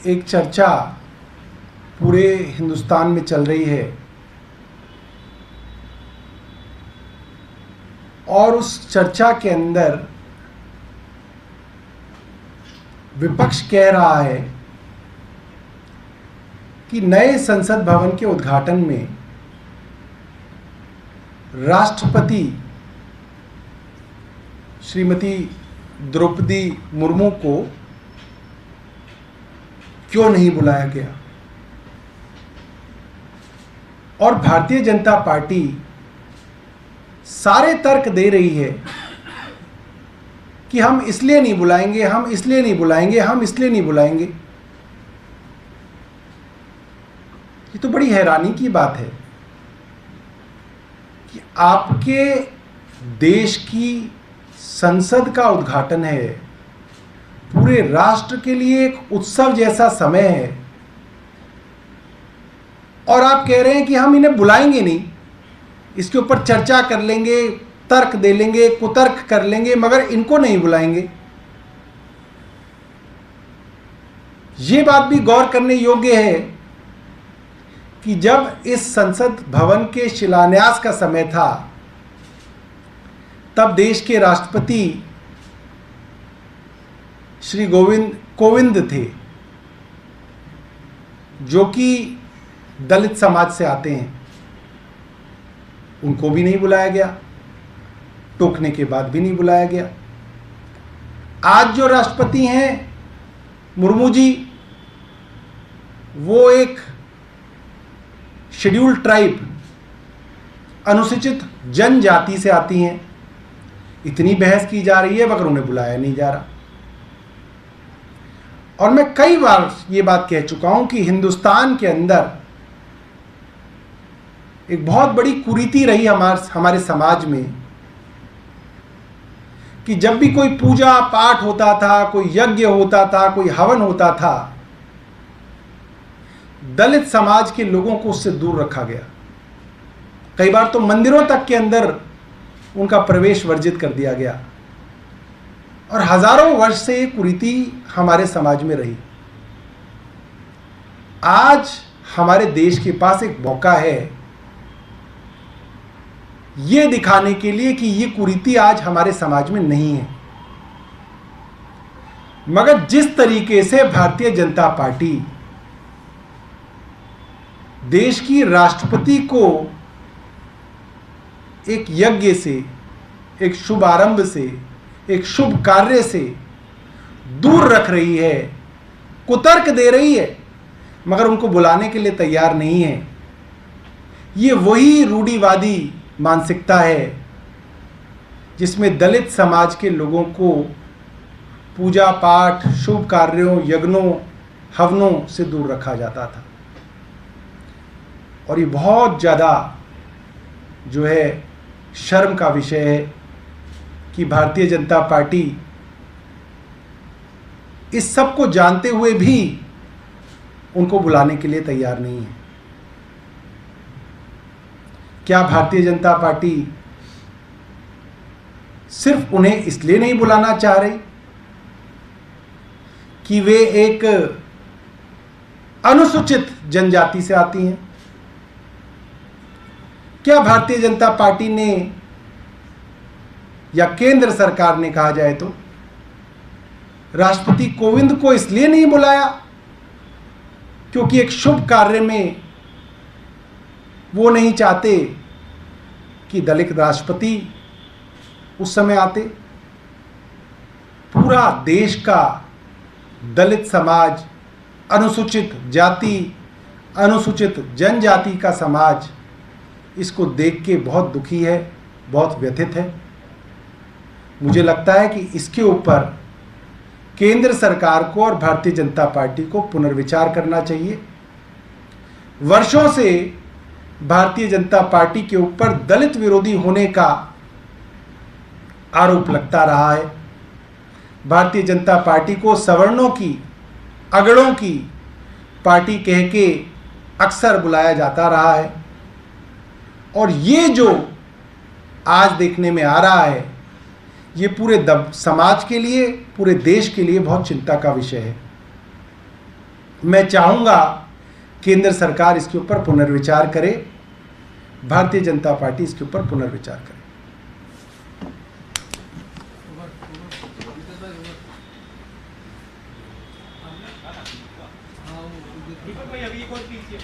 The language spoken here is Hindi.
एक चर्चा पूरे हिंदुस्तान में चल रही है और उस चर्चा के अंदर विपक्ष कह रहा है कि नए संसद भवन के उद्घाटन में राष्ट्रपति श्रीमती द्रौपदी मुर्मू को क्यों नहीं बुलाया गया। और भारतीय जनता पार्टी सारे तर्क दे रही है कि हम इसलिए नहीं बुलाएंगे, हम इसलिए नहीं बुलाएंगे, हम इसलिए नहीं बुलाएंगे। ये तो बड़ी हैरानी की बात है कि आपके देश की संसद का उद्घाटन है, पूरे राष्ट्र के लिए एक उत्सव जैसा समय है, और आप कह रहे हैं कि हम इन्हें बुलाएंगे नहीं, इसके ऊपर चर्चा कर लेंगे, तर्क दे लेंगे, कुतर्क कर लेंगे, मगर इनको नहीं बुलाएंगे। ये बात भी गौर करने योग्य है कि जब इस संसद भवन के शिलान्यास का समय था, तब देश के राष्ट्रपति श्री कोविंद थे, जो कि दलित समाज से आते हैं। उनको भी नहीं बुलाया गया, टोकने के बाद भी नहीं बुलाया गया। आज जो राष्ट्रपति हैं मुर्मू जी, वो एक शेड्यूल्ड ट्राइब, अनुसूचित जनजाति से आती हैं। इतनी बहस की जा रही है मगर उन्हें बुलाया नहीं जा रहा। और मैं कई बार ये बात कह चुका हूं कि हिंदुस्तान के अंदर एक बहुत बड़ी कुरीति रही हमारे समाज में कि जब भी कोई पूजा पाठ होता था, कोई यज्ञ होता था, कोई हवन होता था, दलित समाज के लोगों को उससे दूर रखा गया। कई बार तो मंदिरों तक के अंदर उनका प्रवेश वर्जित कर दिया गया। और हजारों वर्ष से ये कुरीति हमारे समाज में रही। आज हमारे देश के पास एक मौका है ये दिखाने के लिए कि ये कुरीति आज हमारे समाज में नहीं है। मगर जिस तरीके से भारतीय जनता पार्टी देश की राष्ट्रपति को एक यज्ञ से, एक शुभ आरंभ से, एक शुभ कार्य से दूर रख रही है, कुतर्क दे रही है, मगर उनको बुलाने के लिए तैयार नहीं है, ये वही रूढ़िवादी मानसिकता है जिसमें दलित समाज के लोगों को पूजा पाठ, शुभ कार्यों, यज्ञों, हवनों से दूर रखा जाता था। और ये बहुत ज़्यादा जो है शर्म का विषय है कि भारतीय जनता पार्टी इस सब को जानते हुए भी उनको बुलाने के लिए तैयार नहीं है। क्या भारतीय जनता पार्टी सिर्फ उन्हें इसलिए नहीं बुलाना चाह रही कि वे एक अनुसूचित जनजाति से आती हैं? क्या भारतीय जनता पार्टी ने या केंद्र सरकार ने कहा जाए तो राष्ट्रपति कोविंद को इसलिए नहीं बुलाया क्योंकि एक शुभ कार्य में वो नहीं चाहते कि दलित राष्ट्रपति उस समय आते? पूरा देश का दलित समाज, अनुसूचित जाति, अनुसूचित जनजाति का समाज इसको देख के बहुत दुखी है, बहुत व्यथित है। मुझे लगता है कि इसके ऊपर केंद्र सरकार को और भारतीय जनता पार्टी को पुनर्विचार करना चाहिए। वर्षों से भारतीय जनता पार्टी के ऊपर दलित विरोधी होने का आरोप लगता रहा है। भारतीय जनता पार्टी को सवर्णों की, अगड़ों की पार्टी कह के अक्सर बुलाया जाता रहा है। और ये जो आज देखने में आ रहा है, ये पूरे समाज के लिए, पूरे देश के लिए बहुत चिंता का विषय है। मैं चाहूँगा केंद्र सरकार इसके ऊपर पुनर्विचार करे, भारतीय जनता पार्टी इसके ऊपर पुनर्विचार करे। दीपक भाई अभी एक और पीछे